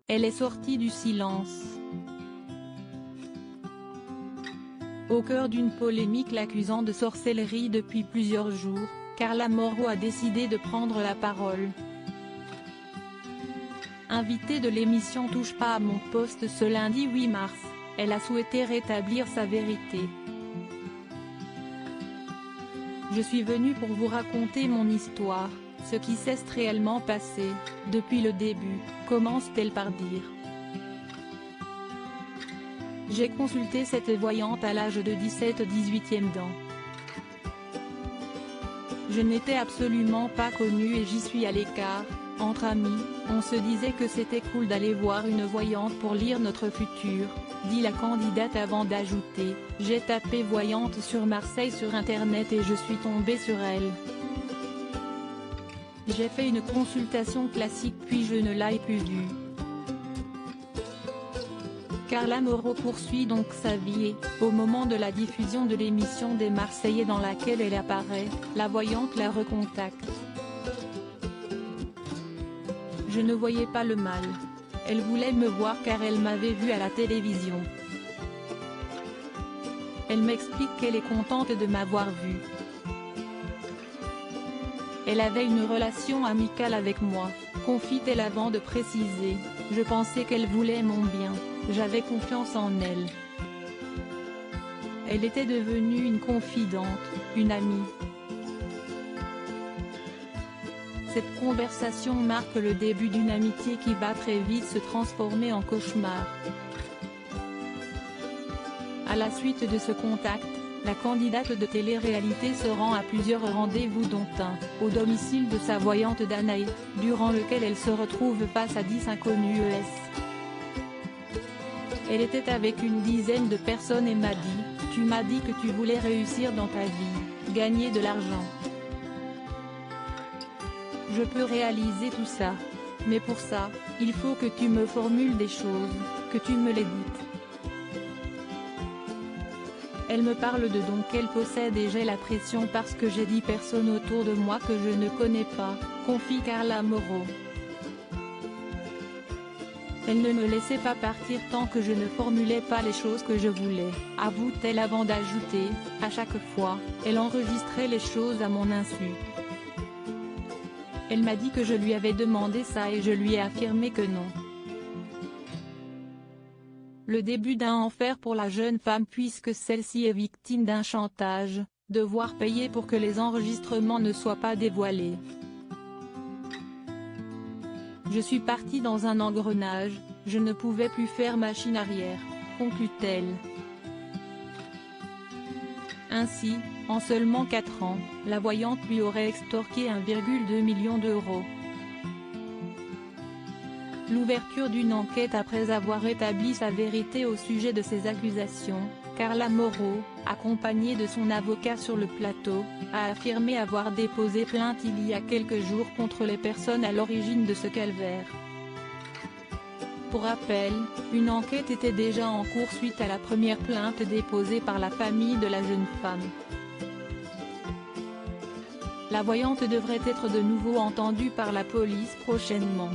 elle est sortie du silence. Au cœur d'une polémique l'accusant de sorcellerie depuis plusieurs jours, Carla Moreau a décidé de prendre la parole. Invitée de l'émission Touche pas à mon poste ce lundi 8 mars, elle a souhaité rétablir sa vérité. Je suis venue pour vous raconter mon histoire, ce qui s'est réellement passé, depuis le début, commence-t-elle par dire. J'ai consulté cette voyante à l'âge de 17-18e ans. Je n'étais absolument pas connue et j'y suis à l'écart, entre amis, on se disait que c'était cool d'aller voir une voyante pour lire notre futur, dit la candidate avant d'ajouter, j'ai tapé voyante sur Marseille sur internet et je suis tombée sur elle. J'ai fait une consultation classique puis je ne l'ai plus vue. Carla Moreau poursuit donc sa vie et, au moment de la diffusion de l'émission des Marseillais dans laquelle elle apparaît, la voyante la recontacte. Je ne voyais pas le mal. Elle voulait me voir car elle m'avait vue à la télévision. Elle m'explique qu'elle est contente de m'avoir vue. Elle avait une relation amicale avec moi, confie-t-elle avant de préciser, je pensais qu'elle voulait mon bien, j'avais confiance en elle. Elle était devenue une confidente, une amie. Cette conversation marque le début d'une amitié qui va très vite se transformer en cauchemar. À la suite de ce contact, la candidate de télé-réalité se rend à plusieurs rendez-vous dont un, au domicile de sa voyante Danae, durant lequel elle se retrouve face à 10 inconnus Elle était avec une dizaine de personnes et m'a dit, tu m'as dit que tu voulais réussir dans ta vie, gagner de l'argent. Je peux réaliser tout ça. Mais pour ça, il faut que tu me formules des choses, que tu me les dites. Elle me parle de dons qu'elle possède et j'ai la pression parce que j'ai 10 personnes autour de moi que je ne connais pas, confie Carla Moreau. Elle ne me laissait pas partir tant que je ne formulais pas les choses que je voulais, avoue-t-elle avant d'ajouter, à chaque fois, elle enregistrait les choses à mon insu. Elle m'a dit que je lui avais demandé ça et je lui ai affirmé que non. Le début d'un enfer pour la jeune femme puisque celle-ci est victime d'un chantage, devoir payer pour que les enregistrements ne soient pas dévoilés. Je suis partie dans un engrenage, je ne pouvais plus faire machine arrière, conclut-elle. Ainsi, en seulement 4 ans, la voyante lui aurait extorqué 1,2 million d'euros. L'ouverture d'une enquête après avoir établi sa vérité au sujet de ces accusations, Carla Moreau, accompagnée de son avocat sur le plateau, a affirmé avoir déposé plainte il y a quelques jours contre les personnes à l'origine de ce calvaire. Pour rappel, une enquête était déjà en cours suite à la première plainte déposée par la famille de la jeune femme. La voyante devrait être de nouveau entendue par la police prochainement.